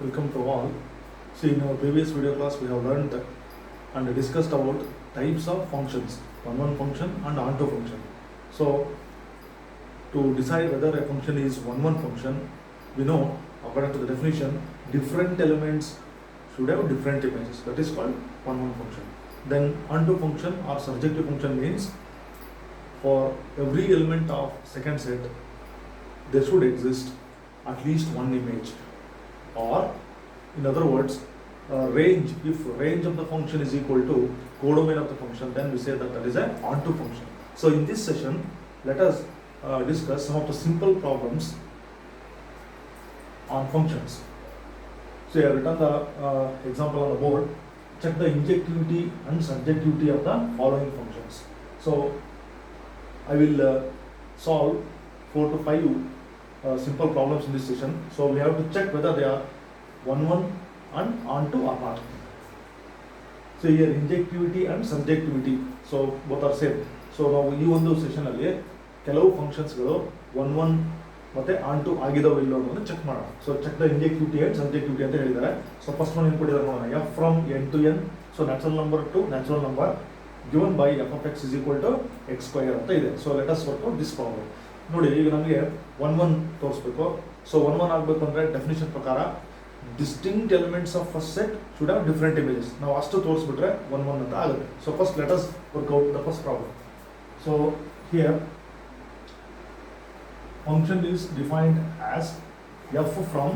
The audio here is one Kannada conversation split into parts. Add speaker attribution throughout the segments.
Speaker 1: Welcome to all. See, in our previous video class, we have learned and discussed about types of functions, one function and onto function. So, to decide whether a function is one function, we know according to the definition, different elements should have different images. That is called one function. Then onto function or surjective function means for every element of second set, there should exist at least one image. Or in other words, range, if range of the function is equal to codomain of the function, then we say that that is an onto function. So in this session, let us discuss some of the simple problems on functions. So I have written the example on the board. Check the injectivity and surjectivity of the following functions. So I will solve 4 to 5 simple problems in this session. So we have to check whether they are one and onto or not. So here injectivity and subjectivity, so both are same. So ನಾವು ಈ ಒಂದು ಸೆಷನ್ ಅಲ್ಲಿ ಕೆಲವು ಫಂಕ್ಷನ್ಸ್ಗಳು ಒನ್ ಮತ್ತೆ ಆನ್ಟು ಆಗಿದಾವೆ ಇಲ್ಲೋ ಅನ್ನೋದನ್ನ ಚೆಕ್ ಮಾಡೋಣ. So check the injectivity and subjectivity ಅಂತ ಹೇಳಿದ್ದಾರೆ. ಸೊ ಫಸ್ಟ್ ಒನ್ ಏನು ಕೊಟ್ಟಿದ್ದಾರೆ ನೋಡೋಣ. F from N to N, so natural number to natural number given by F of X is equal to X square ಅಂತ ಇದೆ. So let us work out this problem. ನೋಡಿ, ಈಗ ನಮಗೆ ಒನ್ ತೋರಿಸ್ಬೇಕು. ಸೊ ಒನ್ ಆಗಬೇಕು ಅಂದರೆ ಡೆಫಿನಿಷನ್ ಪ್ರಕಾರ distinct elements of first set should have different images. ನಾವು ಅಷ್ಟು ತೋರಿಸ್ಬಿಟ್ರೆ ಒನ್ ಅಂತ ಆಗುತ್ತೆ. So first let us work out the first problem. So here function is defined as f from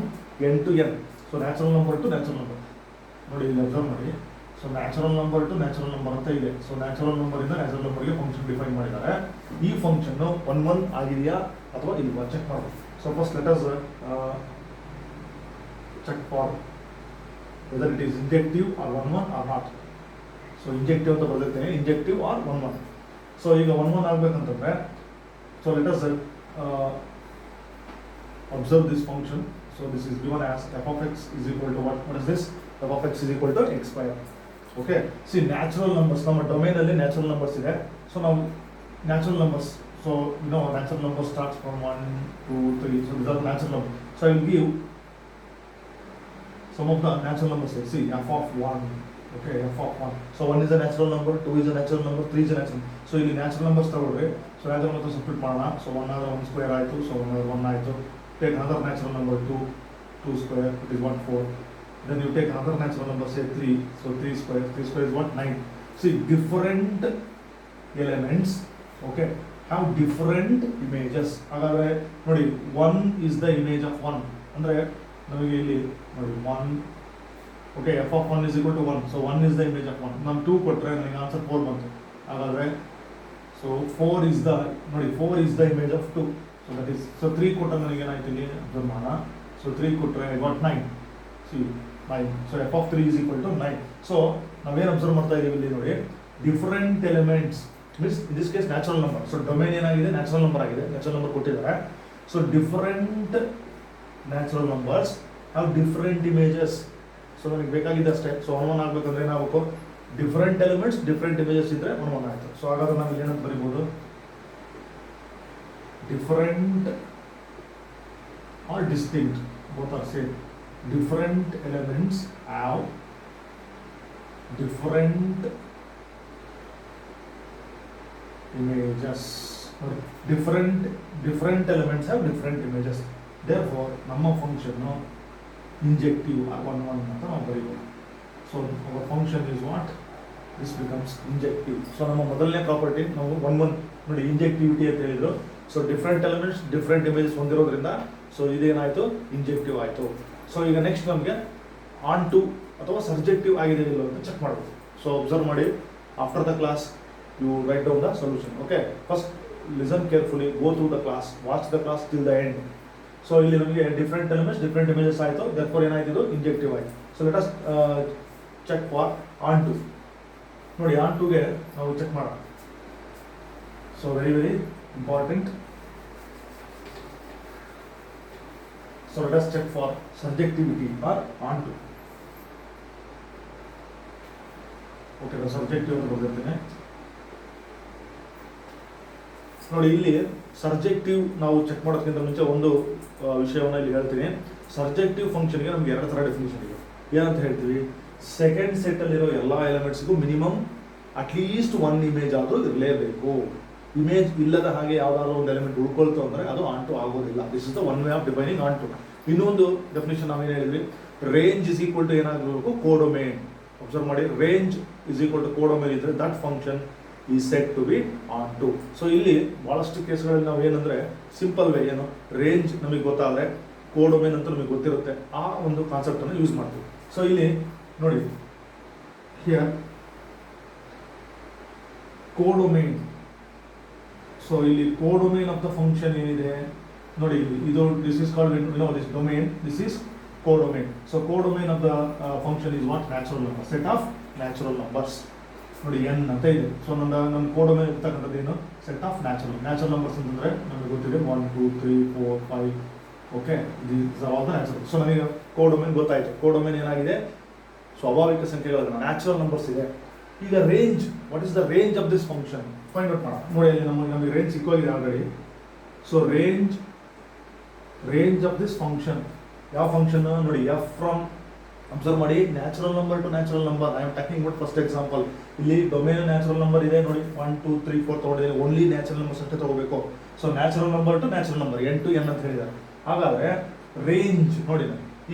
Speaker 1: n to n. So natural number to natural number. ನೋಡಿ ಇಲ್ಲಿ ಅಬ್ಸರ್ವ್ ಮಾಡಿ. So natural number to natural number ಅಂತ ಇದೆ. ಸೊ ನ್ಯಾಚುರಲ್ ನಂಬರಿಂದ ನ್ಯಾಚುರಲ್ ನಂಬರ್ಗೆ ಫಂಕ್ಷನ್ ಡಿಫೈನ್ ಮಾಡಿದ್ದಾರೆ. ಈ ಫಂಕ್ಷನ್ ಒನ್ ಆಗಿದೆಯಾ ಅಥವಾ ಇಲ್ವಾ ಚೆಕ್ ಮಾಡಬೇಕು. So first let us check for whether it is injective or one or not. So injective ಅಂತ ಬರೆದಿರ್ತೇನೆ, injective or one. ಸೊ ಈಗ ಒನ್ ಆಗಬೇಕಂತಂದ್ರೆ, so let us observe this function. So this is given as f of x is equal to what is this? f of x is equal to x square. Okay, see natural numbers, ನಮ್ಮ ಡೊಮೇನ್ ಅಲ್ಲಿ ನ್ಯಾಚುರಲ್ ನಂಬರ್ಸ್ ಇದೆ. ಸೊ ನಾವು natural numbers, so you know natural number starts from 1 2 3. So these are natural numbers. So I will give some of the natural numbers here. See, f of 1, okay, f of 1. So 1 is a natural number, 2 is a natural number, 3 is a natural number. So ಇಲ್ಲಿ natural numbers ತಗೊಳ್ರಿ. So natural numbers split ಮಾಡೋಣ. So 1 ಆದ್ರೆ 1 square ಆಯಿತು. So 1 ಆದ್ರೆ 1 ಆಯಿತು. Take another natural number 2 square, it is 1 4. Then you take another natural number, say 3. So 3 square is what? 9. See, different elements, okay, have different images. ಹಾಗಾದ್ರೆ ನೋಡಿ, 1 is the image of 1. ಅಂದ್ರೆ ನಮಗೆ ಇಲ್ಲಿ ನೋಡಿ 1, okay, F of 1 is equal to 1. So 1 is the image of 1. ನಾನು 2 ಕೊಟ್ಟರೆ ನನಗೆ ಆನ್ಸರ್ 4 ಬಂತು. ಹಾಗಾದರೆ ಸೊ 4 is the, ನೋಡಿ 4 is the image of 2. So that is, so 3 ಕೊಟ್ಟರೆ ನನಗೆ ಏನಾಯ್ತು ಇಲ್ಲಿ ಅಬ್ಸರ್ವ್ ಮಾಡೋಣ. ಸೊ 3 ಕೊಟ್ಟರೆ I got 9. C 9. So F of 3 is equal to 9. So ನಾವೇನು ಅಬ್ಸರ್ವ್ ಮಾಡ್ತಾ ಇದ್ದೀವಿ ಇಲ್ಲಿ ನೋಡಿ, different elements means in this case natural number. So domain ಏನಾಗಿದೆ, ನ್ಯಾಚುರಲ್ ನಂಬರ್ ಆಗಿದೆ. ನ್ಯಾಚುರಲ್ ನಂಬರ್ ಕೊಟ್ಟಿದ್ದಾರೆ. So different natural numbers have different images. So ನನಗೆ ಬೇಕಾಗಿದೆ ಅಷ್ಟೇ. ಸೊ ಒನ್ ಆಗಬೇಕಂದ್ರೆ ಏನಾಗಬೇಕು, ಡಿಫರೆಂಟ್ ಎಲಿಮೆಂಟ್ಸ್ ಡಿಫರೆಂಟ್ ಇಮೇಜಸ್ ಇದ್ದರೆ ಒನ್ ಆಯಿತು. ಸೊ ಹಾಗಾದ್ರೆ ನಾವು ಏನಂತ ಬರಿಬೋದು, different R distinct, both are same. Different elements have different images. Different elements have different images. Therefore, ನಮ್ಮ ಫಂಕ್ಷನ್ನು ಇಂಜೆಕ್ಟಿವ್ ಒನ್ ಅಂತ ನಾವು ಬರೀಬೋದು. So our function is what, this becomes injective. So ನಮ್ಮ ಮೊದಲನೇ ಪ್ರಾಪರ್ಟಿ ನಾವು ಒನ್ ನೋಡಿ, ಇಂಜೆಕ್ಟಿವಿಟಿ ಅಂತ ಹೇಳಿದ್ರು. So different elements different images ಹೊಂದಿರೋದ್ರಿಂದ ಸೊ ಇದೇನಾಯಿತು, ಇಂಜೆಕ್ಟಿವ್ ಆಯಿತು. ಸೊ ಈಗ ನೆಕ್ಸ್ಟ್ ನಮಗೆ ಆನ್ ಟು ಅಥವಾ ಸರ್ಜೆಕ್ಟಿವ್ ಆಗಿದೆ ಇಲ್ಲ ಅಂತ ಚೆಕ್ ಮಾಡಬೇಕು. ಸೊ ಅಬ್ಸರ್ವ್ ಮಾಡಿ, after the class you write down the solution. Okay, first listen carefully, go through the class, watch the class till the end. So ಇಲ್ಲಿ ನಮಗೆ ಡಿಫ್ರೆಂಟ್ ಎಲಿಮೆಂಟ್ಸ್ ಡಿಫ್ರೆಂಟ್ ಇಮೇಜಸ್ ಆಯಿತು. ದರ್ಫೋರ್ ಏನಾಯ್ತು, ಇಂಜೆಕ್ಟಿವ್ ಆಯಿತು. So let us check for onto. ನೋಡಿ, ಆನ್ ಟುಗೆ ನಾವು ಚೆಕ್ ಮಾಡೋಣ. So very important. So let us check for subjectivity or onto. Okay, subjective ಅಂತ ಬರೆದಿರ್ತೇನೆ. ನೋಡಿ ಇಲ್ಲಿ ಸರ್ಜೆಕ್ಟಿವ್ ನಾವು ಚೆಕ್ ಮಾಡೋದಕ್ಕಿಂತ ಮುಂಚೆ ಒಂದು ವಿಷಯವನ್ನು ಇಲ್ಲಿ ಹೇಳ್ತೀನಿ. ಸರ್ಜೆಕ್ಟಿವ್ ಫಂಕ್ಷನ್ಗೆ ನಮ್ಗೆ ಎರಡು ಥರ ಡೆಫಿನೇಷನ್ ಇದೆ. ಏನಂತ ಹೇಳ್ತೀವಿ, ಸೆಕೆಂಡ್ ಸೆಟ್ಟಲ್ಲಿರೋ ಎಲ್ಲ ಎಲಿಮೆಂಟ್ಸ್ಗೂ ಮಿನಿಮಮ್ ಅಟ್ಲೀಸ್ಟ್ ಒನ್ ಇಮೇಜ್ ಆದರೂ ಇರಲೇಬೇಕು. ಇಮೇಜ್ ಇಲ್ಲದ ಹಾಗೆ ಯಾವುದಾದ್ರೂ ಒಂದು ಎಲಿಮೆಂಟ್ ಉಳ್ಕೊಳ್ತು ಅಂದರೆ ಅದು ಆಂಟು ಆಗೋದಿಲ್ಲ. This is the one way of defining onto. ಇನ್ನೊಂದು ಡೆಫಿನೇಷನ್ ನಾವೇನು ಹೇಳಿದ್ವಿ, ರೇಂಜ್ ಇಸ್ ಈಕ್ವಲ್ ಟು ಏನಾಗಬೇಕು, ಕೋಡೊಮೇನ್. ಅಬ್ಸರ್ವ್ ಮಾಡಿ, range is equal to codomain ಇದ್ರೆ ದಟ್ ಫಂಕ್ಷನ್ ಈ said to be onto. So ಇಲ್ಲಿ ಬಹಳಷ್ಟು ಕೇಸ್ಗಳಲ್ಲಿ ನಾವು ಏನಂದ್ರೆ ಸಿಂಪಲ್ ವೇ ಏನು, ರೇಂಜ್ ನಮಗೆ ಗೊತ್ತಾದರೆ ಕೋಡೊಮೇನ್ ಅಂತ ನಮಗೆ ಗೊತ್ತಿರುತ್ತೆ, ಆ ಒಂದು ಕಾನ್ಸೆಪ್ಟನ್ನು ಯೂಸ್ ಮಾಡ್ತೀವಿ. ಸೊ ಇಲ್ಲಿ ನೋಡಿ ಹಿಯರ್ ಕೋಡೊಮೇನ್. ಸೊ ಇಲ್ಲಿ ಕೋಡೊಮೇನ್ ಆಫ್ ದ ಫಂಕ್ಷನ್ ಏನಿದೆ ನೋಡಿ, ಇದು this is called this domain, this is codomain. So codomain of the function is what, natural number, set of natural numbers. ನೋಡಿ ಎನ್ ಅಂತ ಇದೆ. ಸೊ ನನ್ನ ಕೋಡೊಮೇನ್ ಇರ್ತಕ್ಕಂಥದ್ದು ಏನು, ಸೆಟ್ ಆಫ್ ನ್ಯಾಚುರಲ್ ನಂಬರ್ಸ್ ಅಂತಂದ್ರೆ ನಮಗೆ ಗೊತ್ತಿದೆ 1 2 3 4 5. Okay, these are all the natural. So ನನಗೆ ಕೋಡೊಮೇನ್ ಗೊತ್ತಾಯಿತು. ಕೋಡೊಮೇನ್ ಏನಾಗಿದೆ, ಸ್ವಾಭಾವಿಕ ಸಂಖ್ಯೆಗಳ ನ್ಯಾಚುರಲ್ ನಂಬರ್ಸ್ ಇದೆ. ಈಗ range, what is the range of this function find out ಮಾಡೋಣ. ನೋಡಿ ಅಲ್ಲಿ ನಮಗೆ ರೇಂಜ್ ಸಿಕ್ಕೋಗಿದೆ already. So range of this function, ಯಾವ ಫಂಕ್ಷನ್ ನೋಡಿ, ಎಫ್ ಫ್ರಮ್, ಅಬ್ಸರ್ವ್ ಮಾಡಿ, natural number to natural number. I am talking about first example. ಇಲ್ಲಿ ಡೊಮೇನ್ ನ್ಯಾಚುರಲ್ ನಂಬರ್ ಇದೆ ನೋಡಿ, 1 2 3 4 ತಗೊಂಡಿದ್ದೀನಿ, ಓನ್ಲಿ ನ್ಯಾಚುರಲ್ ನಂಬರ್ಸ್ ಅಷ್ಟೇ ತಗೋಬೇಕು. So natural number to natural number, n to n ಅಂತ ಹೇಳಿದ್ದಾರೆ. ಹಾಗಾದ್ರೆ ರೇಂಜ್ ನೋಡಿ,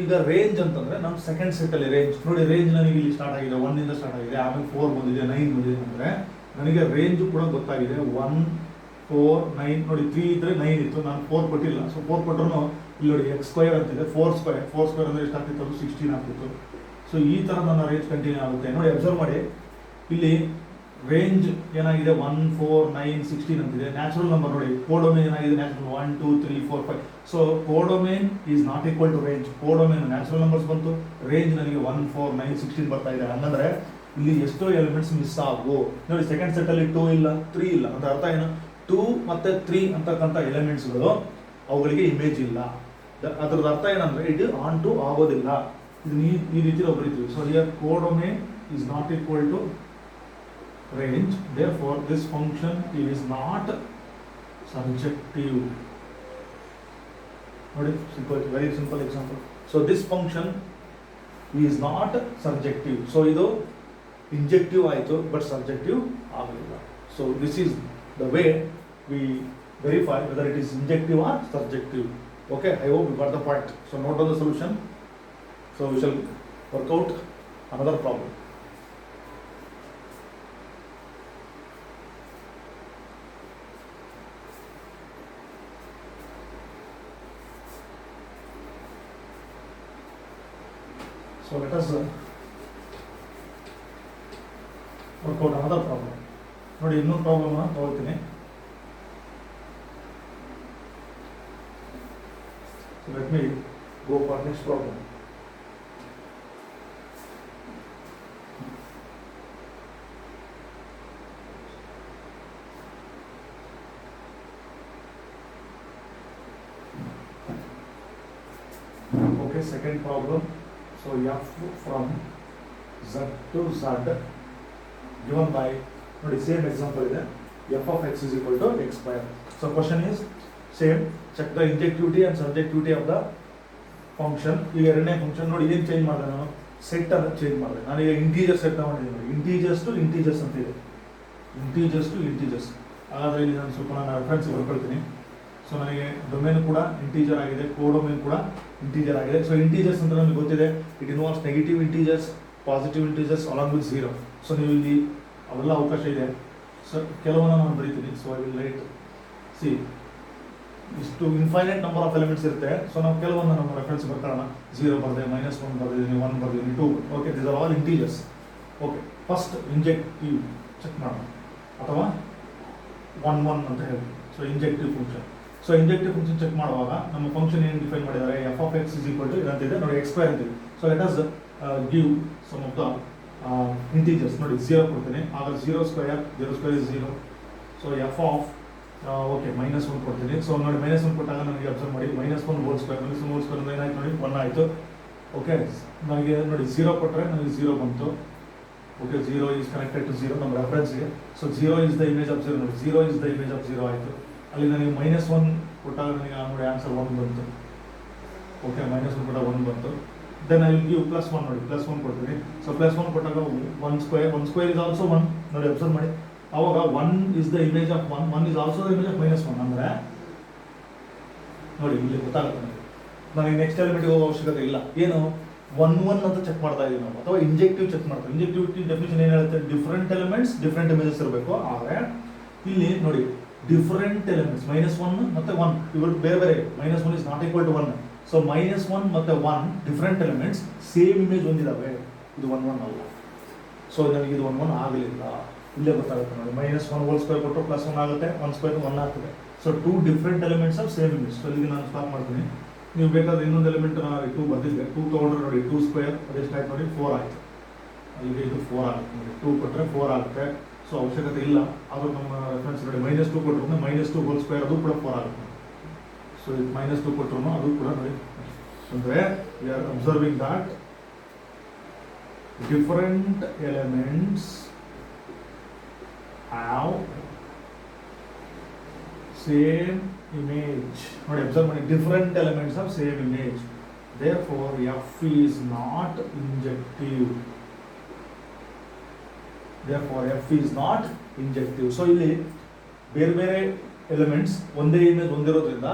Speaker 1: ಈಗ ರೇಂಜ್ ಅಂತಂದ್ರೆ ನಮ್ಮ ಸೆಕೆಂಡ್ ಸೆಟ್ ಅಲ್ಲಿ ರೇಂಜ್ ನೋಡಿ, ರೇಂಜ್ ನನಗೆ ಇಲ್ಲಿ ಸ್ಟಾರ್ಟ್ ಆಗಿದೆ, 1 ಇಂದ ಸ್ಟಾರ್ಟ್ ಆಗಿದೆ, ಆಮೇಲೆ 4 ಬಂದಿದೆ, 9 ಬಂದಿದೆ. ಅಂದ್ರೆ ನನಗೆ ರೇಂಜ್ ಕೂಡ ಗೊತ್ತಾಗಿದೆ, 1 4 9. ನೋಡಿ 3 ಇದ್ರೆ 9 ಇತ್ತು, ನಾನು 4 ಕೊಟ್ಟಿಲ್ಲ. ಸೊ 4 ಕೊಟ್ಟರು ಇಲ್ಲಿ ನೋಡಿ x ಸ್ಕ್ವೇರ್ ಅಂತಿದೆ, 4 ಸ್ಕ್ವೇರ್ ಅಂದ್ರೆ ಎಷ್ಟು ಆಗ್ತಿತ್ತು, ಅದು 16 ಆಗ್ತಿತ್ತು. ಸೊ ಈ ತರ ನನ್ನ ರೇಂಜ್ ಕಂಟಿನ್ಯೂ ಆಗುತ್ತೆ. ನೋಡಿ ಅಬ್ಸರ್ವ್ ಮಾಡಿ, ಇಲ್ಲಿ ರೇಂಜ್ ಏನಾಗಿದೆ 1 4 9 16 ಅಂತಿದೆ. ನ್ಯಾಚುರಲ್ ನಂಬರ್ ನೋಡಿ, ಕೋಡೊಮೇನ್ ಏನಾಗಿದೆ, natural 1 2 3 4 5. So codomain is not equal to range. Codomain natural numbers ಬಂತು, ರೇಂಜ್ ನನಗೆ 1 4 9 16 ಬರ್ತಾ ಇದೆ. ಹಂಗಂದ್ರೆ ಇಲ್ಲಿ ಎಷ್ಟೋ ಎಲಿಮೆಂಟ್ಸ್ ಮಿಸ್ ಆಗು. ನೋಡಿ ಸೆಕೆಂಡ್ ಸೆಟ್ ಅಲ್ಲಿ 2 ಇಲ್ಲ 3 ಇಲ್ಲ ಅಂತ ಅರ್ಥ ಏನು, 2 ಮತ್ತೆ 3 ಅಂತಕ್ಕಂಥ ಎಲಿಮೆಂಟ್ಸ್ಗಳು ಅವುಗಳಿಗೆ ಇಮೇಜ್ ಇಲ್ಲ. ಅದ್ರದ್ದು ಅರ್ಥ ಏನಂದ್ರೆ ಇದು ಆನ್ ಟು ಆಗೋದಿಲ್ಲ. ಇದು ಈ ರೀತಿ ನಾವು ಬರೀತೀವಿ. So here codomain is not equal to range, therefore this function is not surjective. ನೋಡಿ simple, very simple example. So this function is not surjective. So ಇದು injective ಆಯಿತು, but surjective ಆಗಲಿಲ್ಲ. So this is the way we verify whether it is injective or surjective. Okay, I hope you got the point. So note down the solution. So we shall work out another problem. So let us work out another problem. ನೋಡಿ ಇನ್ನೊಂದು ಪ್ರಾಬ್ಲಮ್ ತಗೊಳ್ತೀನಿ. So let me go for next problem. Okay, second problem. So f from z to z given by, ನೋಡಿ same example ಇದೆ, f of x is equal to x square. So question is same, check the injectivity and surjectivity of the function. ಈಗ ಎರಡನೇ ಫಂಕ್ಷನ್ ನೋಡಿ ಏನು ಚೇಂಜ್ ಮಾಡಿದೆ, ನಾನು ಸೆಟ್ ಅನ್ನು ಚೇಂಜ್ ಮಾಡಿದೆ. ನಾನು ಈಗ ಇಂಟೀಜರ್ ಸೆಟ್ ಮಾಡಿದ್ದೀನಿ, ಇಂಟೀಜರ್ಸ್ ಟು ಇಂಟೀಜರ್ಸ್ ಅಂತ ಇದೆ, ಇಂಟೀಜರ್ಸ್ ಟು ಇಂಟೀಜರ್ಸ್. ಹಾಗಾದ್ರೆ ಇಲ್ಲಿ ನಾನು ಸ್ವಲ್ಪ ನಾನು ರೆಫರೆನ್ಸ್ ಬರ್ಕೊಳ್ತೀನಿ. ಸೊ ನನಗೆ ಡೊಮೇನ್ ಕೂಡ ಇಂಟೀಜರ್ ಆಗಿದೆ, ಕೋಡೊಮೇನ್ ಕೂಡ ಇಂಟೀಜರ್ ಆಗಿದೆ. ಸೊ ಇಂಟೀಜರ್ಸ್ ಅಂತ ನಮಗೆ ಗೊತ್ತಿದೆ, it involves negative integers, positive integers along with 0. So ನೀವು ಇಲ್ಲಿ ಅವೆಲ್ಲ ಅವಕಾಶ ಇದೆ. ಸೊ ಕೆಲವನ್ನ ನಾನು ಬರೀತೀನಿ. So I will write, see ಇಷ್ಟು ಇನ್ಫೈನೈಟ್ ನಂಬರ್ ಆಫ್ ಎಲಿಮೆಂಟ್ಸ್ ಇರುತ್ತೆ. ಸೊ ನಾವು ಕೆಲವೊಂದು ನಮ್ಮ ರೆಫರೆನ್ಸ್ ಬರ್ಕೊಳ್ಳೋಣ. 0 ಬರದೆ, -1 ಬರ್ದಿದ್ದೀನಿ, 1 ಬರ್ದಿದ್ದೀನಿ, 2. Okay, this are all integers. Okay, first injective check ಮಾಡೋಣ, ಅಥವಾ 1 1 ಅಂತ ಹೇಳಿ. So injective function. So injective function check ಮಾಡುವಾಗ ನಮ್ಮ ಫಂಕ್ಷನ್ ಏನು ಡಿಫೈನ್ ಮಾಡಿದ್ದಾರೆ, f of x is equal to ಇದಂತಿದೆ ನೋಡಿ, x ಸ್ಕ್ವೇರ್ ಅಂತಿದೆ. So let us give some of the integers. ನೋಡಿ 0 ಕೊಡ್ತೀನಿ, ಆಗ 0 square is 0. So f of okay -1 ಕೊಡ್ತೀನಿ. ಸೊ ನೋಡಿ -1 ಕೊಟ್ಟಾಗ ನನಗೆ ಅಬ್ಸರ್ವ್ ಮಾಡಿ, -1 ಹೋಲ್ ಸ್ಕ್ವೇರ್ ಅಂದ್ರೆ ಏನಾಯ್ತು ನೋಡಿ, 1 ಆಯಿತು. ಓಕೆ, ನನಗೆ ನೋಡಿ 0 ಕೊಟ್ಟರೆ ನನಗೆ 0 ಬಂತು. ಓಕೆ, 0 ಈಸ್ ಕನೆಕ್ಟೆಡ್ ಟು 0 ನಮ್ಮ ರೆಫರೆನ್ಸ್ಗೆ. So 0 is the image of 0 ನೋಡಿ, 0 ಇಸ್ ದ ಇಮೇಜ್ ಆಫ್ 0 ಆಯಿತು. ಅಲ್ಲಿ ನನಗೆ -1 ಕೊಟ್ಟಾಗ ನನಗೆ ನೋಡಿ ಆನ್ಸರ್ 1 ಬಂತು. ಓಕೆ, -1 ಕೊಟ್ಟಾಗ 1 ಬಂತು. ದೆನ್ ಐ ವಿಲ್ ಗಿವ್ +1 ನೋಡಿ, +1 ಕೊಡ್ತೀನಿ. ಸೊ +1 ಕೊಟ್ಟಾಗ 1 ಸ್ಕ್ವೇರ್ ಇಸ್ ಆಲ್ಸೋ 1 ನೋಡಿ, ಅಬ್ಸರ್ವ್ ಮಾಡಿ. ಅವಾಗ 1 is the image of 1 is also the image of -1 ಅಂದರೆ ನೋಡಿ ಇಲ್ಲಿ ಗೊತ್ತಾಗುತ್ತೆ ನನಗೆ ನೆಕ್ಸ್ಟ್ ಎಲಿಮೆಂಟ್ಗೆ ಹೋಗೋ ಅವಶ್ಯಕತೆ ಇಲ್ಲ. ಏನು 1 ಅಂತ ಚೆಕ್ ಮಾಡ್ತಾ ಇದೀವಿ ನಾವು, ಅಥವಾ ಇಂಜೆಕ್ಟಿವ್ ಚೆಕ್ ಮಾಡ್ತೀವಿ. ಇಂಜೆಕ್ಟಿವಿಟಿ ಡೆಫಿನಿಷನ್ ಏನು ಹೇಳುತ್ತೆ? ಡಿಫ್ರೆಂಟ್ ಎಲಿಮೆಂಟ್ಸ್ ಡಿಫ್ರೆಂಟ್ ಇಮೇಜಸ್ ಇರಬೇಕು. ಆದರೆ ಇಲ್ಲಿ ನೋಡಿ ಡಿಫ್ರೆಂಟ್ ಎಲಿಮೆಂಟ್ಸ್ -1 ಮತ್ತು 1 ಇವರು ಬೇರೆ ಬೇರೆ. -1 is not equal to 1. So -1 ಮತ್ತು 1 ಡಿಫ್ರೆಂಟ್ ಎಲಿಮೆಂಟ್ಸ್ ಸೇಮ್ ಇಮೇಜ್ ಹೊಂದಿದ್ದಾವೆ. ಇದು 1 ಅಲ್ಲ. ಸೊ ನನಗೆ ಇದು 1 ಆಗಲಿಲ್ಲ. ಇಲ್ಲೇ ಗೊತ್ತಾಗುತ್ತೆ ನೋಡಿ, -1 ಹೋಲ್ ಸ್ಕ್ವೇರ್ ಕೊಟ್ಟರು +1 ಆಗುತ್ತೆ, 1 ಸ್ಕ್ವೇರ್ 1 ಆಗ್ತದೆ. So 2 different elements of same image. So ಇಲ್ಲಿಗೆ ನಾನು ಸ್ಟಾಪ್ ಮಾಡ್ತೀನಿ. ನೀವು ಬೇಕಾದ್ರೆ ಇನ್ನೊಂದು ಎಲಿಮೆಂಟ್ ನಾನು 2 ಬಂದಿದ್ದೆ, 2 ತೊಗೊಂಡ್ರೆ ನೋಡಿ 2 ಸ್ಕ್ವೇರ್ ಅದೆಷ್ಟಾಯ್ತು ನೋಡಿ 4 ಆಯಿತು. ಅಲ್ಲಿಗೆ ಇದು 4 ಆಗುತ್ತೆ ನೋಡಿ, 2 ಕೊಟ್ಟರೆ 4 ಆಗುತ್ತೆ. ಸೊ ಅವಶ್ಯಕತೆ ಇಲ್ಲ. ಆದರೂ ನಮ್ಮ ರೆಫರೆನ್ಸ್ ನೋಡಿ -2 ಕೊಟ್ಟರು -2 ಹೋಲ್ ಸ್ಕ್ವೇರ್ ಅದು ಕೂಡ 4 ಆಗುತ್ತೆ. ಸೊ ಇದು -2 ಕೊಟ್ಟರು ಅದು ಕೂಡ ನೋಡಿ. ಅಂದರೆ we are observing that different elements have same image. ನೋಡಿ ಅಬ್ಸರ್ವ್ ಮಾಡಿ, different elements of same image. therefore f is not injective. therefore f is not injective. So ಇಲ್ಲಿ ಬೇರೆ ಬೇರೆ ಎಲಿಮೆಂಟ್ಸ್ ಒಂದೇ ಇಮೇಜ್ ಹೊಂದಿರೋದ್ರಿಂದ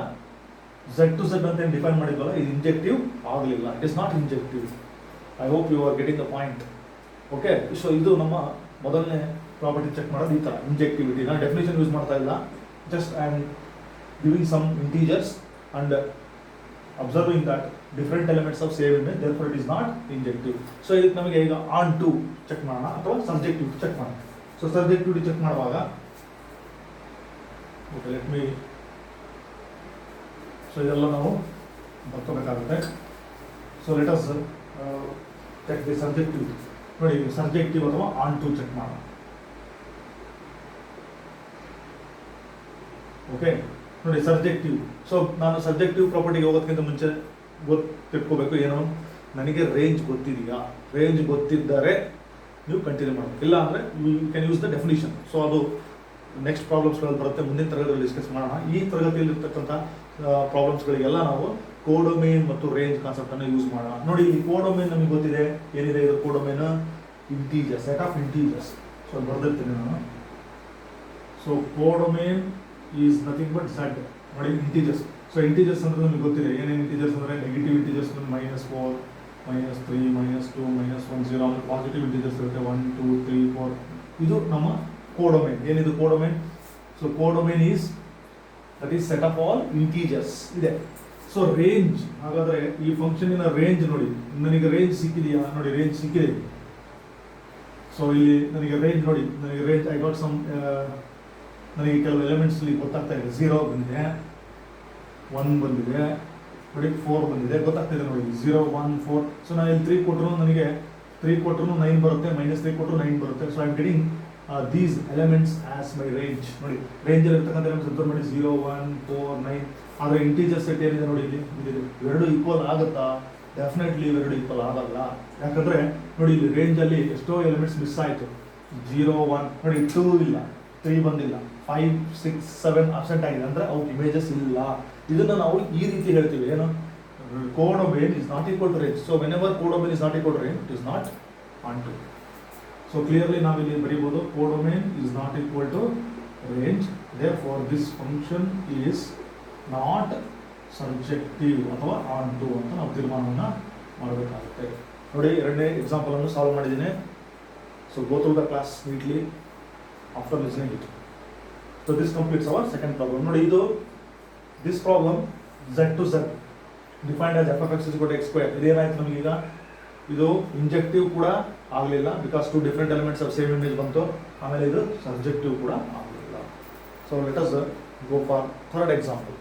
Speaker 1: z to z ಅಂತ ಡಿಫೈನ್ ಮಾಡಿದ್ವಲ್ಲ, ಇದು ಇಂಜೆಕ್ಟಿವ್ ಆಗಲಿಲ್ಲ. It is not injective. I hope you are getting the point. Okay, so ಇದು ನಮ್ಮ ಮೊದಲನೇ ಪ್ರಾಪರ್ಟಿ ಚೆಕ್ ಮಾಡೋದು ಈ ಥರ, ಇಂಜೆಕ್ಟಿವಿಟಿ. ನಾನು ಡೆಫಿನೇಷನ್ ಯೂಸ್ ಮಾಡ್ತಾ ಇಲ್ಲ, just I am giving some integers and observing that different elements of same image, therefore it is not injective. So ಇದಕ್ಕೆ ನಮಗೆ ಈಗ on to ಚೆಕ್ ಮಾಡೋಣ ಅಥವಾ subjectivity ಚೆಕ್ ಮಾಡೋಣ. ಸೊ subjectivity ಚೆಕ್ ಮಾಡುವಾಗ ಓಕೆ ಲೆಟ್ ಮೀ, ಸೊ ಇದೆಲ್ಲ ನಾವು ಬರ್ಕೋಬೇಕಾಗುತ್ತೆ. So let us check the subjectivity. ನೋಡಿ ಸಬ್ಜೆಕ್ಟಿವ್ ಅಥವಾ ಆನ್ ಟು ಚೆಕ್ ಮಾಡೋಣ. ಓಕೆ ನೋಡಿ ಸಬ್ಜೆಕ್ಟಿವ್. ಸೊ ನಾನು ಸಬ್ಜೆಕ್ಟಿವ್ ಪ್ರಾಪರ್ಟಿಗೆ ಹೋಗೋದಕ್ಕಿಂತ ಮುಂಚೆ ತಿಳ್ಕೋಬೇಕು ಏನು, ನನಗೆ ರೇಂಜ್ ಗೊತ್ತಿದೆಯಾ? ರೇಂಜ್ ಗೊತ್ತಿದ್ದರೆ ನೀವು ಕಂಟಿನ್ಯೂ ಮಾಡಬೇಕು, ಇಲ್ಲ ಅಂದರೆ you can use the definition. So ಅದು ನೆಕ್ಸ್ಟ್ ಪ್ರಾಬ್ಲಮ್ಸ್ಗಳಲ್ಲಿ ಬರುತ್ತೆ, ಮುಂದಿನ ತರಗತಿಯಲ್ಲಿ ಡಿಸ್ಕಸ್ ಮಾಡೋಣ. ಈ ತರಗತಿಯಲ್ಲಿರ್ತಕ್ಕಂಥ ಪ್ರಾಬ್ಲಮ್ಸ್ಗಳಿಗೆಲ್ಲ ನಾವು ಕೋಡೊಮೇನ್ ಮತ್ತು ರೇಂಜ್ ಕಾನ್ಸೆಪ್ಟನ್ನು ಯೂಸ್ ಮಾಡೋಣ. ನೋಡಿ ಇಲ್ಲಿ ಕೋಡೊಮೇನ್ ನಮಗೆ ಗೊತ್ತಿದೆ, ಏನಿದೆ ಇದು codomain? Integers, set of integers. So ಬರ್ದಿರ್ತೀನಿ ನಾನು. ಸೊ codomain is nothing but Z. ನೋಡಿ ಇಂಟೀಜರ್ಸ್. ಸೊ ಇಂಟೀಜರ್ಸ್ ಅಂದ್ರೆ ನಮಗೆ ಗೊತ್ತಿದೆ, ಏನೇನು ಇಂಟೀಜರ್ಸ್ ಅಂದರೆ ನೆಗೆಟಿವ್ ಇಂಟೀಜರ್ಸ್ -4, -3, -2, -1, 0. ಆಮೇಲೆ ಪಾಸಿಟಿವ್ ಇಂಟೀಜರ್ಸ್ ಇರುತ್ತೆ 1, 2, 3, 4. ಇದು ನಮ್ಮ ಕೋಡೊಮೇನ್. ಏನಿದು codomain? So codomain is that is set of all integers ಇದೆ. ಸೊ ರೇಂಜ್, ಹಾಗಾದರೆ ಈ ಫಂಕ್ಷನಿನ ರೇಂಜ್ ನೋಡಿ, ನನಗೆ ರೇಂಜ್ ಸಿಕ್ಕಿದೆಯಾ? ನೋಡಿ ರೇಂಜ್ ಸಿಕ್ಕಿದೆ. ಸೊ ಇಲ್ಲಿ ನನಗೆ ರೇಂಜ್ ನೋಡಿ, ನನಗೆ ರೇಂಜ್ ಐ ಗಾಟ್ ಸಮ್, ನನಗೆ ಕೆಲವು ಎಲಿಮೆಂಟ್ಸ್ ಇಲ್ಲಿ ಗೊತ್ತಾಗ್ತಾ ಇದೆ. 0 ಬಂದಿದೆ, 1 ಬಂದಿದೆ, ನೋಡಿ 4 ಬಂದಿದೆ, ಗೊತ್ತಾಗ್ತಿದೆ ನೋಡಿ 0, 1, 4. ಸೊ ನಾನು ಇಲ್ಲಿ 3 ಕೊಟ್ಟರು ನನಗೆ 3 ಕೊಟ್ಟರು 9 ಬರುತ್ತೆ, -3 ಕೊಟ್ಟರು 9 ಬರುತ್ತೆ. So I am getting these elements as my range. ನೋಡಿ ರೇಂಜಲ್ಲಿ ಇರ್ತಕ್ಕಂಥ ಎಲಿಮೆಂಟ್ಸ್ ಅಬ್ಸರ್ವ್ ಮಾಡಿ, 0, 1, 4, 9. ಆದರೆ ಇಂಟೀಜರ್ ಸೆಟ್ ಏನಿದೆ ನೋಡಿ ಇಲ್ಲಿ, ಇವೆರಡು ಈಕ್ವಲ್ ಆಗುತ್ತಾ? ಡೆಫಿನೆಟ್ಲಿ ಇವೆರಡು ಈಕ್ವಲ್ ಆಗಲ್ಲ. ಯಾಕಂದರೆ ನೋಡಿ ಇಲ್ಲಿ ರೇಂಜಲ್ಲಿ ಎಷ್ಟೋ ಎಲಿಮೆಂಟ್ಸ್ ಮಿಸ್ ಆಯಿತು. 0, 1 ನೋಡಿ 2 ಇಲ್ಲ, 3 ಬಂದಿಲ್ಲ, 5, 6, 7 ಅಬ್ಸೆಂಟ್ ಆಗಿದೆ, ಅಂದರೆ ಅವು ಇಮೇಜಸ್ ಇಲ್ಲ. ಇದನ್ನು ನಾವು ಈ ರೀತಿ ಹೇಳ್ತೀವಿ, ಏನು? Codomain is not equal to range. So whenever codomain is not equal to range, it is not onto. So clearly ನಾವಿಲ್ಲಿ ಬರೀಬೋದು, codomain is not equal to range, therefore this function is not subjective ಅಥವಾ ಆನ್ ಟು ಅಂತ ನಾವು ತೀರ್ಮಾನವನ್ನು ಮಾಡಬೇಕಾಗುತ್ತೆ. ನೋಡಿ ಎರಡನೇ ಎಕ್ಸಾಂಪಲನ್ನು ಸಾಲ್ವ್ ಮಾಡಿದ್ದೀನಿ. So go through the class neatly after listening it. So this completes our second problem. ನೋಡಿ ಇದು this problem z to z defined as f(x) = x². ಇದೇನಾಯ್ತು ನಮಗೀಗ? ಇದು ಇಂಜೆಕ್ಟಿವ್ ಕೂಡ ಆಗಲಿಲ್ಲ, because 2 different elements of same image ಬಂತು. ಆಮೇಲೆ ಇದು ಸಬ್ಜೆಕ್ಟಿವ್ ಕೂಡ ಆಗಲಿಲ್ಲ. So let us go for third example.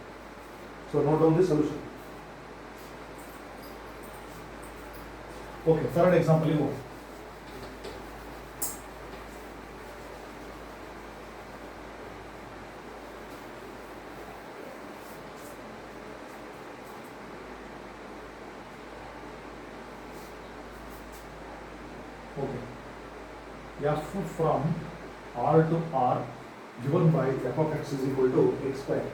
Speaker 1: So note down the solution. Okay, third example ಇವು. Okay, f from R to R given by f of x is equal to x square.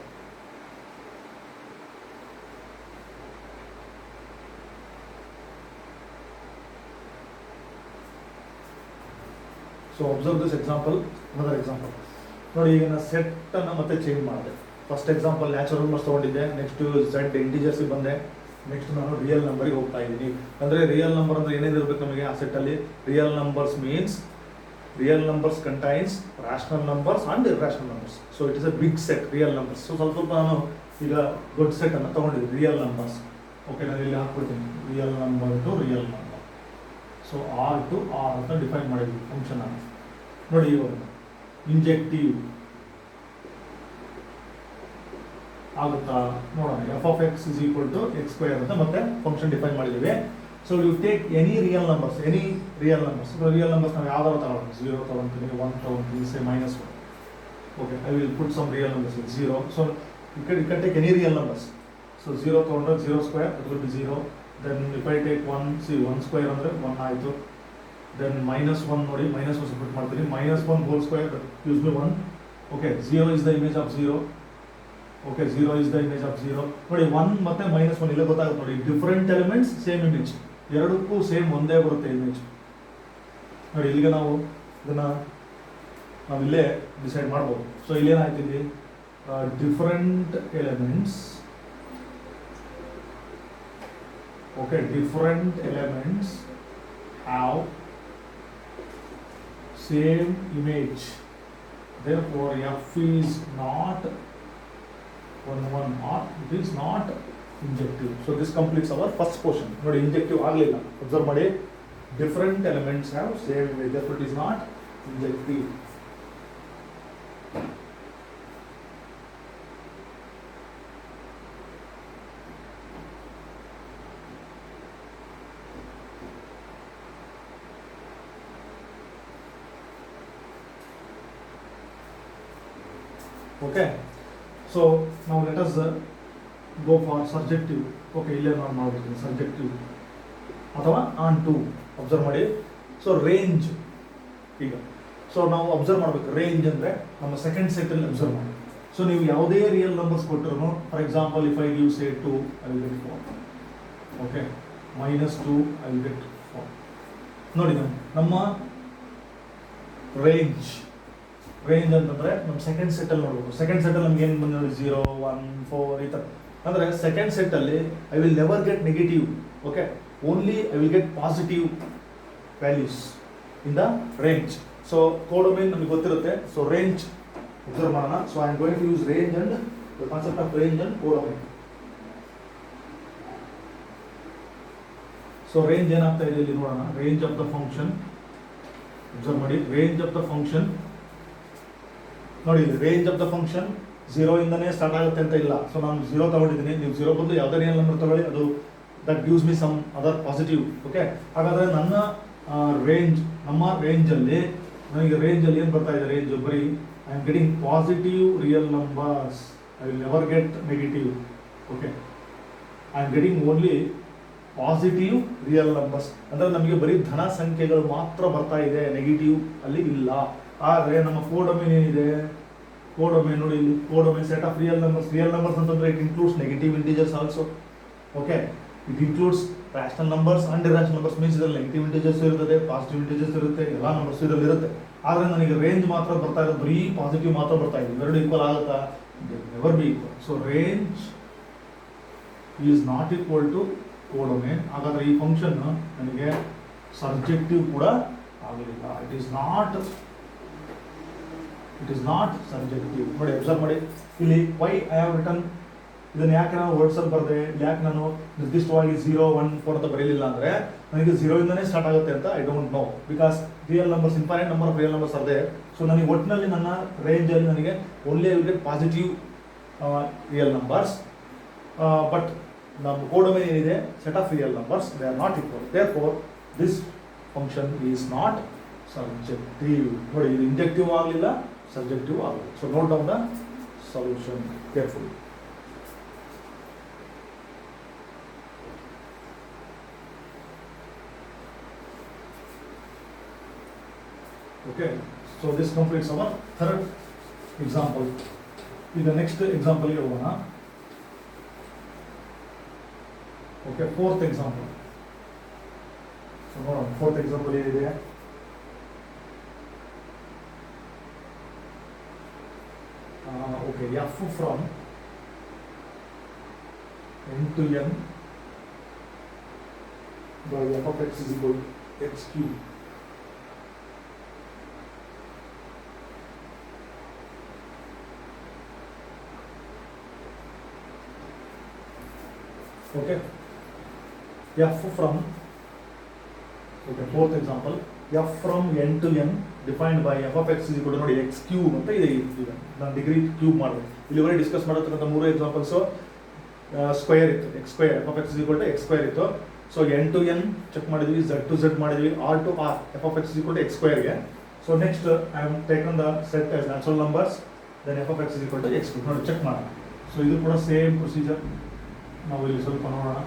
Speaker 1: So observe this example, another example. ನೋಡಿ ಈಗ ನಾನು ಸೆಟ್ ಅನ್ನು ಮತ್ತೆ ಚೇಂಜ್ ಮಾಡಿದೆ. ಫಸ್ಟ್ ಎಕ್ಸಾಂಪಲ್ ನ್ಯಾಚುರಲ್ ನಂಬರ್ಸ್ ತಗೊಂಡಿದ್ದೆ, ನೆಕ್ಸ್ಟ್ ಝೆಡ್ ಇಂಟಿಜರ್ಸ್ ಬಂದೆ, ನೆಕ್ಸ್ಟ್ ನಾನು ರಿಯಲ್ ನಂಬರ್ಗೆ ಹೋಗ್ತಾ ಇದ್ದೀನಿ. ಅಂದರೆ ರಿಯಲ್ ನಂಬರ್ ಅಂದರೆ ಏನೇನು ಇರಬೇಕು ನಮಗೆ ಆ ಸೆಟ್ಟಲ್ಲಿ? Real numbers means real numbers contains rational numbers and irrational numbers. So it is a big set real numbers. So ಸ್ವಲ್ಪ ನಾನು ಈಗ ದೊಡ್ಡ ಸೆಟ್ಟನ್ನು ತೊಗೊಂಡಿದ್ದೀನಿ ರಿಯಲ್ ನಂಬರ್ಸ್. ಓಕೆ, ನಾನು ಇಲ್ಲಿ ಹಾಕ್ಬಿಡ್ತೀನಿ real number to real number. So R to R ಅಂತ ಡಿಫೈನ್ ಮಾಡಿದ್ವಿ ಫಂಕ್ಷನ್ ಅನ್ನು. ನೋಡಿ ಇವಾಗ ಇಂಜೆಕ್ಟಿವ್ ಆಗುತ್ತಾ ನೋಡೋಣ. F of X is equal to X square ಅಂತ ಮತ್ತೆ ಫಂಕ್ಷನ್ ಡಿಫೈನ್ ಮಾಡಿದ್ದೀವಿ. So you take any real numbers real numbers ನಾವು ಯಾವ್ದಾರು ತಗೊಳ್ತೀವಿ. 0 ತಗೊಳ್ತೀನಿ, 1 ತಗೊಳ್ತೀನಿ, say -1. Okay, I will put some real numbers with 0. So you can take any real numbers. So 0 ತಗೊಂಡ್ರೆ 0 square it will be 0. Then if I take 1 square ಅಂದರೆ 1 ಆಯಿತು. ದೆನ್ -1 ನೋಡಿ, -1 ಸಬ್ಮಿಟ್ ಮಾಡ್ತೀನಿ. -1 whole square that gives me 1. Okay, 0 is the image of 0. Okay, 0 is the image of 0. ನೋಡಿ 1 ಮತ್ತೆ -1 ಇಲ್ಲೇ ಗೊತ್ತಾಗುತ್ತೆ ನೋಡಿ. ಡಿಫರೆಂಟ್ ಎಲಿಮೆಂಟ್ಸ್ ಸೇಮ್ ಇಮೇಜ್, ಎರಡಕ್ಕೂ ಸೇಮ್ ಒಂದೇ ಬರುತ್ತೆ ಇಮೇಜ್. ನೋಡಿ ಇಲ್ಲಿಗೆ ನಾವು ಇದನ್ನು ನಾವಿಲ್ಲೇ ಡಿಸೈಡ್ ಮಾಡ್ಬೋದು. ಸೊ ಇಲ್ಲೇನಾಯ್ತು ಇಲ್ಲಿ different elements. Okay, different elements have same image. Therefore F is not 1 or it is not injective. So this completes our first portion. ನೋಡಿ injective ಆಗಲಿಲ್ಲ, ಅಬ್ಸರ್ವ್ ಮಾಡಿ. Different elements have same image, therefore it is not injective. Okay, so now let us go for surjective. Okay, ಇಲ್ಲೇ ನಾನು ಮಾಡ್ಬಿಡ್ತೀನಿ ಸರ್ಜೆಕ್ಟಿವ್ ಅಥವಾ ಆನ್ ಟು. ಅಬ್ಸರ್ವ್ ಮಾಡಿ. ಸೊ ರೇಂಜ್ ಈಗ ಸೊ ನಾವು ಅಬ್ಸರ್ವ್ ಮಾಡಬೇಕು. ರೇಂಜ್ ಅಂದರೆ ನಮ್ಮ ಸೆಕೆಂಡ್ ಸೆಟ್ಟಲ್ಲಿ ಅಬ್ಸರ್ವ್ ಮಾಡಿ. ಸೊ ನೀವು ಯಾವುದೇ ರಿಯಲ್ ನಂಬರ್ಸ್ ಕೊಟ್ಟರು, for example if I give say 2 I will get 4. Okay, -2 I will get 4. ನೋಡಿ ನಮ್ಮ ರೇಂಜ್ ಅಂತಂದರೆ ನಮ್ಮ ಸೆಕೆಂಡ್ ಸೆಟ್ಟಲ್ಲಿ ನೋಡ್ಬೋದು. ಸೆಕೆಂಡ್ ಸೆಟ್ಟಲ್ಲಿ ನಮ್ಗೆ ಏನು ಬಂದ 0 1 4 ಈ ಥರ. ಅಂದರೆ ಸೆಕೆಂಡ್ ಸೆಟ್ಟಲ್ಲಿ I will never get negative. Okay, only I will get positive values in the range. So codomain ನಮಗೆ ಗೊತ್ತಿರುತ್ತೆ. ಸೊ ರೇಂಜ್ ಅಬ್ಸರ್ವ್ ಮಾಡೋಣ. So I am going to use range and the concept of range and codomain. So range ಏನಾಗ್ತಾ ಇದೆ ಇಲ್ಲಿ ನೋಡೋಣ. Range of the function observe ಮಾಡಿ. ರೇಂಜ್ ಆಫ್ ದ ಫಂಕ್ಷನ್ ನೋಡಿ, ರೇಂಜ್ ಆಫ್ ದ ಫಂಕ್ಷನ್ 0 ಇಂದನೇ ಸ್ಟಾರ್ಟ್ ಆಗುತ್ತೆ ಅಂತ ಇಲ್ಲ. ಸೊ ನಾನು 0 ತಗೊಂಡಿದ್ದೀನಿ, ನೀವು 0 ಬಂದು ಯಾವುದೇ ರಿಯಲ್ ನಂಬರ್ ತಗೊಳ್ಳಿ, ಅದು that gives me some other positive. Okay, ಹಾಗಾದರೆ ನಮ್ಮ ರೇಂಜಲ್ಲಿ ನನಗೆ ರೇಂಜಲ್ಲಿ ಏನು ಬರ್ತಾ ಇದೆ? ರೇಂಜ್ ಬರೀ I am getting positive real numbers, I will never get negative. Okay, I am getting only positive real numbers. ಅಂದರೆ ನಮಗೆ ಬರೀ ಧನ ಸಂಖ್ಯೆಗಳು ಮಾತ್ರ ಬರ್ತಾ ಇದೆ, ನೆಗೆಟಿವ್ ಅಲ್ಲಿ ಇಲ್ಲ. ಆದರೆ ನಮ್ಮ ಕೋಡೊಮೈನ್ ಏನಿದೆ? ಕೋಡೊಮೈನ್ ನೋಡಿ, ಇಲ್ಲಿ ಕೋಡೊಮೈನ್ ಸೆಟ್ ಆಫ್ ರಿಯಲ್ ನಂಬರ್ಸ್ ಅಂತಂದ್ರೆ it includes negative integers also. Okay, it includes rational numbers and irrational numbers. Means ಇದರಲ್ಲಿ ನೆಗೆಟಿವ್ ಇಂಟಿಜರ್ಸ್ ಇರುತ್ತದೆ, ಪಾಸಿಟಿವ್ ಇಂಟಿಜರ್ಸ್ ಇರುತ್ತೆ, ಎಲ್ಲ ನಂಬರ್ಸ್ ಇದರಲ್ಲಿ ಇರುತ್ತೆ. ಆದರೆ ನನಗೆ ರೇಂಜ್ ಮಾತ್ರ ಬರ್ತಾ ಇರೋದು, ಬರೀ ಪಾಸಿಟಿವ್ ಮಾತ್ರ ಬರ್ತಾ ಇದೆ. ಇವೆರಡು ಈಕ್ವಲ್ ಆಗುತ್ತಾ? Never be equal. So range is not equal to codomain. ಹಾಗಾದರೆ ಈ ಫಂಕ್ಷನ್ ನನಗೆ ಸರ್ಜೆಕ್ಟಿವ್ ಕೂಡ ಆಗಲಿಲ್ಲ. It is not surjective. ನೋಡಿ ಅಬ್ಸರ್ವ್ ಮಾಡಿ ಇಲ್ಲಿ. ವೈ ಐ ಹ್ಯಾವ್ ರಿಟನ್, ಇದನ್ನು ಯಾಕೆ ನಾನು ವರ್ಡ್ಸಲ್ಲಿ ಬರೆದೆ? ಯಾಕೆ ನಾನು ನಿರ್ದಿಷ್ಟವಾಗಿ 0 1 4 ಅಂತ ಬರೀಲಿಲ್ಲ ಅಂದರೆ ನನಗೆ 0 ಇಂದನೇ ಸ್ಟಾರ್ಟ್ ಆಗುತ್ತೆ ಅಂತ I don't know. Because real numbers, infinite number of real numbers ಇದೆ. ಸೊ ನನಗೆ ಒಟ್ಟಿನಲ್ಲಿ ನನ್ನ ರೇಂಜಲ್ಲಿ ನನಗೆ only I will get positive real numbers. But ನಮ್ಮ ಕೋಡೊಮೈನ್ ಏನಿದೆ, set of real numbers, they are not equal. Therefore this function is not surjective. ನೋಡಿ, ಇದು ಇಂಜೆಕ್ಟಿವ್ ಆಗಲಿಲ್ಲ, ಸರ್ಜೆಕ್ಟಿವ್ ಆಗಲಿಲ್ಲ. So note down the solution carefully. Okay, so this completes our third example. ಈಗ ನೆಕ್ಸ್ಟ್ ಎಕ್ಸಾಂಪಲ್ಗೆ ಹೋಗೋಣ. ಓಕೆ, ಫೋರ್ತ್ ಎಕ್ಸಾಂಪಲ್ ನೋಡೋಣ. ಫೋರ್ತ್ ಎಕ್ಸಾಂಪಲ್ ಏನಿದೆ? Okay, F from n to n by f of x is equal to x cube. Okay, f from, okay, fourth example, f from n to n defined by f of x is equal to ನೋಡಿ x cube ಅಂತ ಇದೆ. ಈಗ ನಾನು ಡಿಗ್ರಿ ಕ್ಯೂಬ್ ಮಾಡಿದೆ. ಇಲ್ಲಿವರೆಗೆ ಡಿಸ್ಕಸ್ ಮಾಡತಕ್ಕಂಥ ಮೂರು ಎಕ್ಸಾಂಪಲ್ಸು ಸ್ಕ್ವೇರ್ ಇತ್ತು. X square F of X equal to X square ಇತ್ತು. So N to N check ಮಾಡಿದ್ವಿ, ಝೆಡ್ ಟು ಝೆಡ್ ಮಾಡಿದ್ವಿ, R to R F of X equal to X ಸ್ಕ್ವೇರ್ಗೆ. So next I am taken the set as natural numbers, then F of X equal to X cube. ನೋಡಿ ಚೆಕ್ ಮಾಡೋಣ. ಸೊ ಇದು ಕೂಡ ಸೇಮ್ ಪ್ರೊಸೀಜರ್. ನಾವು ಇಲ್ಲಿ ಸ್ವಲ್ಪ ನೋಡೋಣ.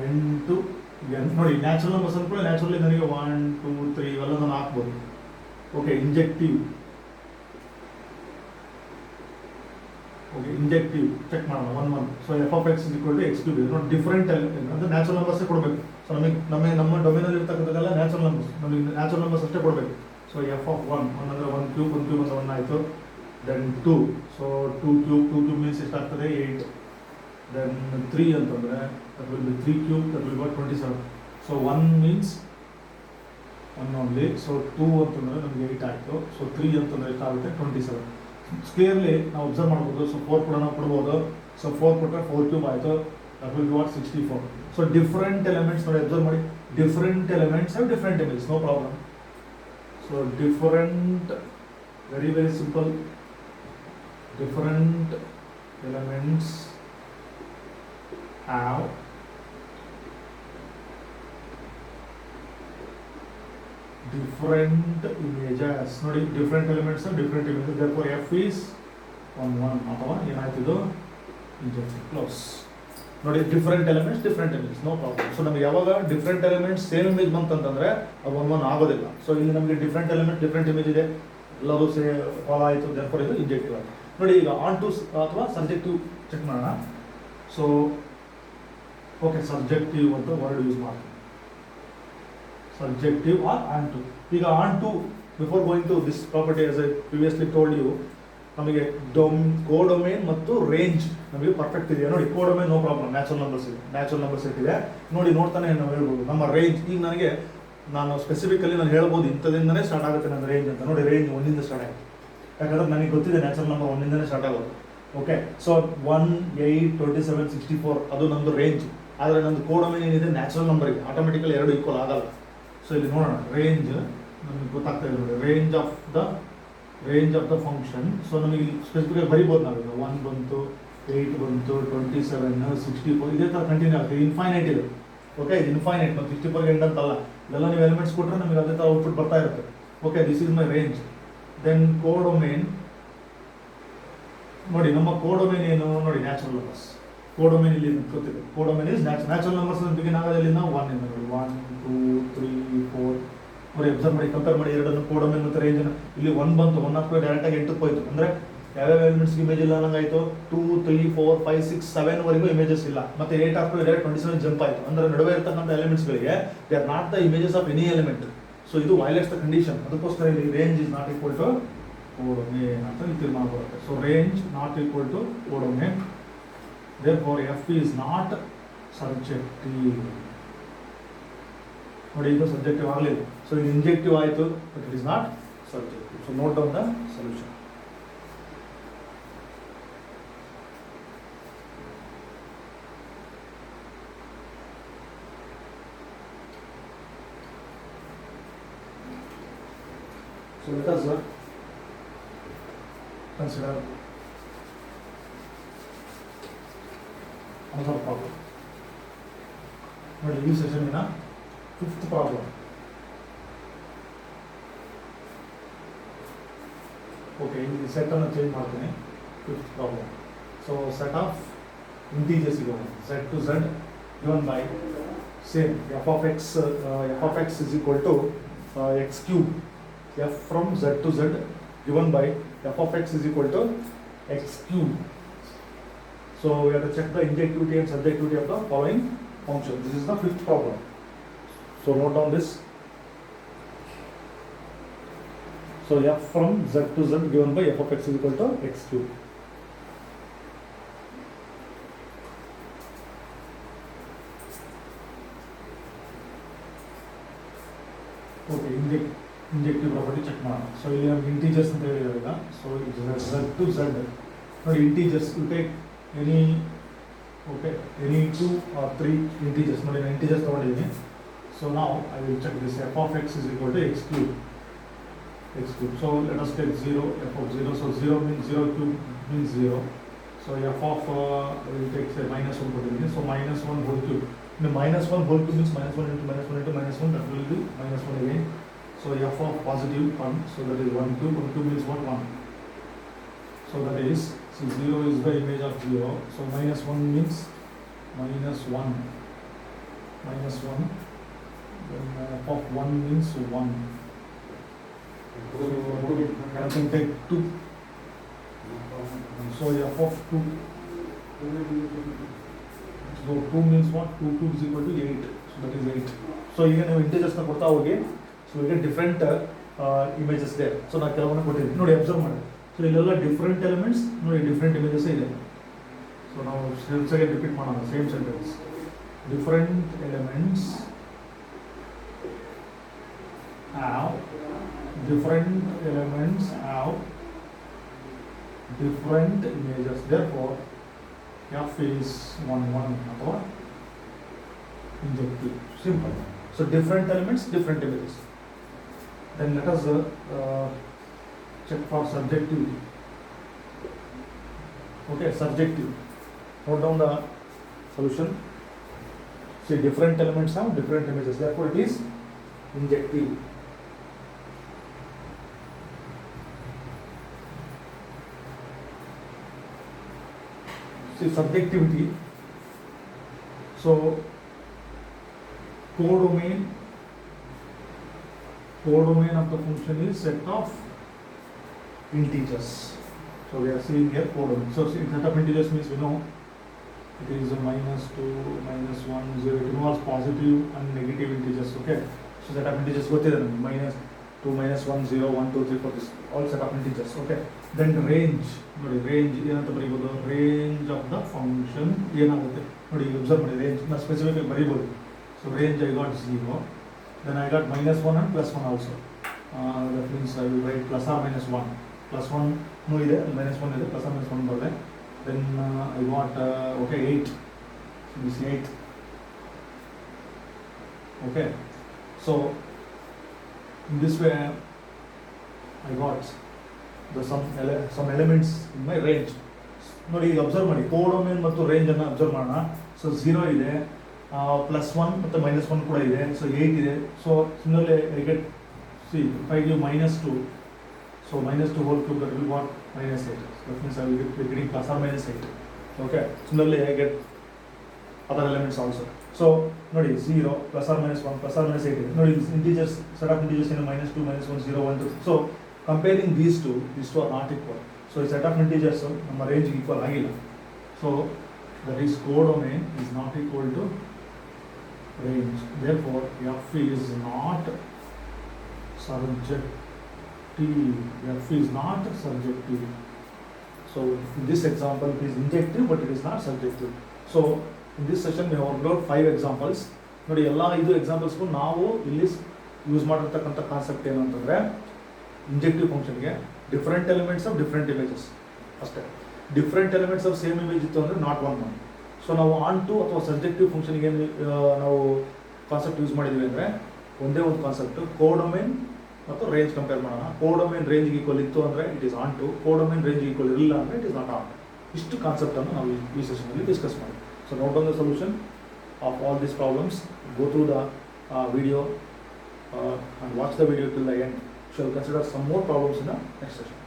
Speaker 1: ಎನ್ ಟು ಎನ್ ನೋಡಿ, ನ್ಯಾಚುರಲ್ ನಂಬರ್ಸ್ ಅಂದ್ಕೊಳ್ಳಿ. ನ್ಯಾಚುರಲಿ ನನಗೆ 1 2 3 ಇವೆಲ್ಲ ನಾನು ಹಾಕ್ಬೋದು. ಓಕೆ, ಇಂಜೆಕ್ಟಿವ್, ಓಕೆ, ಇಂಜೆಕ್ಟಿವ್ ಚೆಕ್ ಮಾಡೋಣ. 1 1. So F of X equal to X cube ಇದೆ ನೋಡಿ. ಡಿಫರೆಂಟ್ ಅಂದರೆ ನ್ಯಾಚುರಲ್ ನಂಬರ್ಸೇ ಕೊಡಬೇಕು. ಸೊ ನಮ್ಮ ಡೊಮೇನಲ್ಲಿ ಇರ್ತಕ್ಕಂಥದ್ದೆಲ್ಲ ನ್ಯಾಚುರಲ್ ನಂಬರ್ಸ್, ನಮಗೆ ನ್ಯಾಚುರಲ್ ನಂಬರ್ಸ್ ಅಷ್ಟೇ ಕೊಡಬೇಕು. ಸೊ ಎಫ್ ಆಫ್ 1 ಅಂದರೆ 1 ಕ್ಯೂಬ್ ಅಂದರೆ 1 ಆಯಿತು. ದೆನ್ 2, ಸೊ 2 ಕ್ಯೂಬ್ ಮೀನ್ಸ್ ಎಷ್ಟಾಗ್ತದೆ? 8. ದೆನ್ 3 ಅಂತಂದರೆ that will B 3 cube, that will B 27. So 1 means 1 only. So 2 ಅಂತಂದರೆ ನಮಗೆ 8 ಆಯಿತು. ಸೊ 3 ಅಂತಂದರೆ ಎಷ್ಟಾಗುತ್ತೆ? 27. ಸ್ಕ್ವೇರ್ಲಿ ನಾವು ಅಬ್ಸರ್ವ್ ಮಾಡ್ಬೋದು. ಸೊ 4 ಕೂಡ ನಾವು ಕೊಡ್ಬೋದು. ಸೊ 4 ಕೊಟ್ಟರೆ 4 ಕ್ಯೂಬ್ ಆಯಿತು, that will be what? 64. So different elements ನೋಡಿ, ಅಬ್ಸರ್ವ್ ಮಾಡಿ. Different elements have different image, no problem. So different, very very simple. Different elements have different images. ನೋಡಿ, different elements different images. therefore f is 1 1 ಅಥವಾ ಏನಾಯ್ತು ಇದು? ಇಂಜೆಕ್ಟಿವ್. ಕ್ಲೋಸ್. ನೋಡಿ, different elements different image, no problem. So ನಮಗೆ ಯಾವಾಗ ಡಿಫ್ರೆಂಟ್ ಎಲಿಮೆಂಟ್ಸ್ ಸೇಮ್ ಇಮೇಜ್ ಬಂತಂತಂದ್ರೆ ಅದು 1 1 ಆಗೋದಿಲ್ಲ. ಸೊ ಇಲ್ಲಿ ನಮಗೆ ಡಿಫ್ರೆಂಟ್ ಎಲಿಮೆಂಟ್ ಡಿಫ್ರೆಂಟ್ ಇಮೇಜ್ ಇದೆ, ಎಲ್ಲರೂ ಫಾಲೋ ಆಯಿತು. therefore ಇದು ಇಂಜೆಕ್ಟಿವ್ ಆಯಿತು. ನೋಡಿ, ಈಗ ಆನ್ ಟು ಅಥವಾ ಸಬ್ಜೆಕ್ಟಿವ್ ಚೆಕ್ ಮಾಡೋಣ. ಸೊ ಓಕೆ, ಸಬ್ಜೆಕ್ಟಿವ್ ಅಂತ ವರ್ಡ್ ಯೂಸ್ ಮಾಡ್ತೀವಿ. Subjective or onto. ಈಗ onto, before going to this property, as I previously told you, ನಮಗೆ ಕೋಡೊಮೇನ್ ಮತ್ತು ರೇಂಜ್ ನಮಗೆ ಪರ್ಫೆಕ್ಟ್ ಇದೆಯಾ ನೋಡಿ. ಕೋಡೊಮೇನ್ ನೋ ಪ್ರಾಬ್ಲಮ್, ನ್ಯಾಚುರಲ್ ನಂಬರ್ಸ್ ಇದೆ, ನ್ಯಾಚುರಲ್ ನಂಬರ್ಸ್ ಇದೆ ನೋಡಿ. ನೋಡ್ತಾನೆ ನಾವು ಹೇಳ್ಬೋದು ನಮ್ಮ ರೇಂಜ್. ಈಗ ನನಗೆ ನಾನು ಸ್ಪೆಸಿಫಿಕಲಿ ನಾನು ಹೇಳ್ಬೋದು ಇಂಥದಿಂದನೇ ಸ್ಟಾರ್ಟ್ ಆಗುತ್ತೆ ನನ್ನ ರೇಂಜ್ ಅಂತ. ನೋಡಿ, ರೇಂಜ್ 1 ಸ್ಟಾರ್ಟ್ ಆಗುತ್ತೆ, ಯಾಕಂದ್ರೆ ನನಗೆ ಗೊತ್ತಿದೆ ನ್ಯಾಚುರಲ್ ನಂಬರ್ 1 ಸ್ಟಾರ್ಟ್ ಆಗೋದು. ಓಕೆ, ಸೊ 1 8 27 64 ಅದು ನಮ್ಮದು ರೇಂಜ್. ಆದರೆ ನಂದು ಕೋಡೊಮೇನ್ ಏನಿದೆ ನ್ಯಾಚುರಲ್ ನಂಬರ್ಗೆ ಆಟೋಮೆಟಿಕಲಿ 2 ಈಕ್ವಲ್ ಆಗಲ್ಲ. ಸೊ ಇಲ್ಲಿ ನೋಡೋಣ, ರೇಂಜ್ ನಮಗೆ ಗೊತ್ತಾಗ್ತಾ ಇದೆ ನೋಡಿ. Range of the function. So ನಮಗೆ ಸ್ಪೆಸಿಫಿಕ್ ಬರಿಬೋದು ನಾವು. 1 ಬಂತು, 8 ಬಂತು, 27 64 ಇದೇ ಥರ ಕಂಟಿನ್ಯೂ ಆಗುತ್ತೆ. ಇನ್ಫೈನೈಟ್ ಇದೆ. ಓಕೆ, ಇದು ಇನ್ಫೈನೈಟ್. ಮತ್ತು 64 ಎಂಡ್ ಅಂತಲ್ಲ, ಇದೆಲ್ಲ ನೀವು ಎಲಿಮೆಂಟ್ಸ್ ಕೊಟ್ಟರೆ ನಮಗೆ ಅದೇ ಥರ ಔಟ್ಪುಟ್ ಬರ್ತಾ ಇರುತ್ತೆ. Okay, this is my range. Then codomain ನೋಡಿ, ನಮ್ಮ ಕೋಡೊಮೇನ್ ಏನು ನೋಡಿ? Natural numbers. ಕೋಡೊಮೇನ್ ಇಲ್ಲಿ ಗೊತ್ತಿದೆ. ಕೋಡೊಮೇನ್ ಇಸ್ ನ್ಯಾಚುರಲ್ ನಂಬರ್ಸ್ ಬಿಗಿನ್ ಆಗೋದ್ರಲ್ಲಿ ನಾವು 1 ಇಂದ ನೋಡಿ 1 2 3 4 ನೋಡಿ. ಅಬ್ಸರ್ವ್ ಮಾಡಿ, ಕಂಪೇರ್ ಮಾಡಿ ಎರಡನ್ನು, ಕೋಡೊಮೇನ್ ಮತ್ತು ರೇಂಜ್. ಇಲ್ಲಿ 1 ಬಂತು, 1 ಹಾಕ್ಬೇಕು ಡೈರೆಕ್ಟಾಗಿ 8 ಹೋಯ್ತು. ಅಂದರೆ ಯಾವ್ಯಾವ ಎಲಿಮೆಂಟ್ಸ್ಗೆ ಇಮೇಜ್ ಇಲ್ಲ ಅನ್ನಂಗಾಯ್ತು? 2 3 4 5 6 7 ವರೆಗೂ ಇಮೇಜಸ್ ಇಲ್ಲ. ಮತ್ತೆ 8 ಹಾಕ್ಬೇಕು ಡೈರೆಕ್ಟ್ 27 ಜಂಪ್ ಆಯಿತು. ಅಂದರೆ ನಡುವೆ ಇರ್ತಕ್ಕಂಥ ಎಲಿಮೆಂಟ್ಸ್ಗಳಿಗೆ they are not the images of any element. So ಇದು ವೈಲೇಟ್ಸ್ ದ ಕಂಡೀಷನ್. ಅದಕ್ಕೋಸ್ಕರ ಇಲ್ಲಿ range is not equal to codomain ಅಂತ ತೀರ್ಮಾನ ಬರುತ್ತೆ. So range not equal to codomain. therefore f is not subjective. ನೋಡಿ, ಇದು ಸಬ್ಜೆಕ್ಟಿವ್ ಆಗಲಿಲ್ಲ. ಸೊ ಇದು ಇಂಜೆಕ್ಟಿವ್ ಆಯಿತು, but it is not subjective. So note down the solution. So let us consider another problem. ನೋಡಿ, ಈ ಸೆಷನ್ನಿನ 5th ಪ್ರಾಬ್ಲಮ್. ಓಕೆ, ಇಲ್ಲಿ ಸೆಟ್ಟನ್ನು ಚೇಂಜ್ ಮಾಡ್ತೀನಿ. 5th problem. So set of integers ಇವೆ, z to z given by same f of x is equal to x cube. f from z to z given by f of x is equal to x cube. So we have to check the injectivity and subjectivity of the following function. This is the fifth problem. So note down this. So f from z to z given by f of x is equal to x cube. Okay, injective property check ಮಾಡೋಣ. So ಇಲ್ಲಿ ನಮಗೆ integers ಅಂತ ಹೇಳಿದಾಗ, so it's z to z. ನೋಡಿ integers, you take any two or three integers. ನೋಡಿ ನಾನು integers ತಗೊಂಡಿದ್ದೀನಿ. So now I will check this. F of x is equal to x cube. So let us take 0, f of 0. So 0 means 0 cube means 0. So f of we will take say minus 1 ಕೊಟ್ಟಿದ್ದೀನಿ. So minus 1 whole cube. The minus 1 whole cube means minus 1 into minus 1 into minus 1, that will be minus 1 again. So f of positive 1, so that is 1 cube means 1. So that is, so 0 is the image of 0, so minus 1 means minus 1, then f of 1 means 1. So I can take 2, so f of 2. So 2 means what? 2 cube is equal to 8. So that is 8. So ಈಗ ನೀವು ಇಂಟಿಜರ್ಸ್ ನ ಕೊಡ್ತಾ ಹೋಗಿ, ಸೊ ಈಗ ಡಿಫರೆಂಟ್ ಇಮೇಜಸ್ ಇದೆ. ಸೊ ನಾನು ಕೆಲವೊಂದು ಕೊಟ್ಟಿದ್ದೀನಿ ನೋಡಿ, ಅಬ್ಸರ್ವ್ ಮಾಡಿ. ಸೊ ಇಲ್ಲೆಲ್ಲ ಡಿಫರೆಂಟ್ ಎಲಿಮೆಂಟ್ಸ್ ನೋಡಿ, ಡಿಫರೆಂಟ್ ಇಮೇಜಸ್ ಇದೆ. ಸೊ ನಾವು ಸೆಲ್ಸ್ ಆಗಿ ರಿಪೀಟ್ ಮಾಡೋಣ, same sentence. Different elements have different images. Therefore f is 1 ಅಥವಾ injective. Simple. So different elements, different images. Then let us check for subjectivity. Okay, subjective. Note down the solution. See, different elements have different images. Therefore it is injective. See, subjectivity. So codomain of the function is set of integers. So we are seeing here codomain. So see, set of integers means we know it is a minus 2, minus 1, 0. It involves positive and negative integers. Okay. So set of integers ಗೊತ್ತಿದೆ ನಮಗೆ, minus 2, minus 1, 0, 1, 2, 3, 4. This all set of integers. Okay. Then range. ನೋಡಿ range ಏನಂತ ಬರೀಬಹುದು, range of the function ಏನಾಗುತ್ತೆ ನೋಡಿ, ಅಬ್ಸರ್ವ್ ಮಾಡಿ, range ನಾನು ಸ್ಪೆಸಿಫಿಕ್ ಆಗಿ ಬರೀಬಹುದು. So range I got 0, then I got minus 1 and plus 1 also. That means I will write plus or minus 1. Plus 1 no ಇದೆ, minus 1 ಇದೆ, plus or minus 1 ಬರುತ್ತೆ. Then I got okay 8. So this 8. Okay. So in this way I got some elements in my range. ನೋಡಿ ಈಗ ಅಬ್ಸರ್ವ್ ಮಾಡಿ, ಕೋಡೊಮೇನ್ ಮತ್ತು ರೇಂಜ್ ಅನ್ನು ಅಬ್ಸರ್ವ್ ಮಾಡೋಣ. ಸೊ 0 ಇದೆ, ಪ್ಲಸ್ 1 ಮತ್ತು ಮೈನಸ್ 1 ಕೂಡ ಇದೆ, ಸೊ 8 ಇದೆ. So similarly I get, C if I give minus 2, so minus 2 whole cube, that will what? Minus 8. That means I will be getting plus or minus 8. Okay. Similarly I get other elements also. So ನೋಡಿ 0 plus or minus 1 plus or minus 8 ಇದೆ. ನೋಡಿ integers, set of integers in minus 2, minus 1, 0, 1, 2. So comparing these two are not equal. So a set of integers ನಮ್ಮ range equal ಆಗಿಲ್ಲ. So that is codomain is not equal to range. Therefore f is not surjective. F is not surjective. So in this example it is injective, but it is not surjective. So in this session we have worked out 5 examples. ನೋಡಿ ಎಲ್ಲ 5 ಎಕ್ಸಾಂಪಲ್ಸ್ಗೂ ನಾವು ಇಲ್ಲಿ ಯೂಸ್ ಮಾಡಿರ್ತಕ್ಕಂಥ ಕಾನ್ಸೆಪ್ಟ್ ಏನು ಅಂತಂದರೆ, ಇಂಜೆಕ್ಟಿವ್ ಫಂಕ್ಷನ್ಗೆ different elements of different images ಅಷ್ಟೇ. Different elements of same image ಇತ್ತು ಅಂದರೆ ನಾಟ್ ಒನ್. ಸೊ ನಾವು ಆನ್ ಟು ಅಥವಾ ಸಬ್ಜೆಕ್ಟಿವ್ ಫಂಕ್ಷನ್ಗೆ ನಾವು ಕಾನ್ಸೆಪ್ಟ್ ಯೂಸ್ ಮಾಡಿದ್ವಿ ಅಂದರೆ ಒಂದೇ ಒಂದು ಕಾನ್ಸೆಪ್ಟ್, ಕೋಡೊಮೇನ್ ಮತ್ತು ರೇಂಜ್ ಕಂಪೇರ್ ಮಾಡೋಣ. ಕೋಡೊಮೇನ್ ರೇಂಜ್ ಈಕ್ವಲ್ ಇತ್ತು ಅಂದರೆ it is onto, codomain range equal ಇರಲಿಲ್ಲ ಅಂದರೆ ಇಟ್ ಇಸ್ ನಾಟ್ ಆನ್. ಇಷ್ಟು ಕಾನ್ಸೆಪ್ಟನ್ನು ನಾವು ಈ ಸೆಷನಲ್ಲಿ ಡಿಸ್ಕಸ್ ಮಾಡಿ. So note on the solution of all these problems, go through the video and watch the video till the end. Shall consider some more problems in the next session.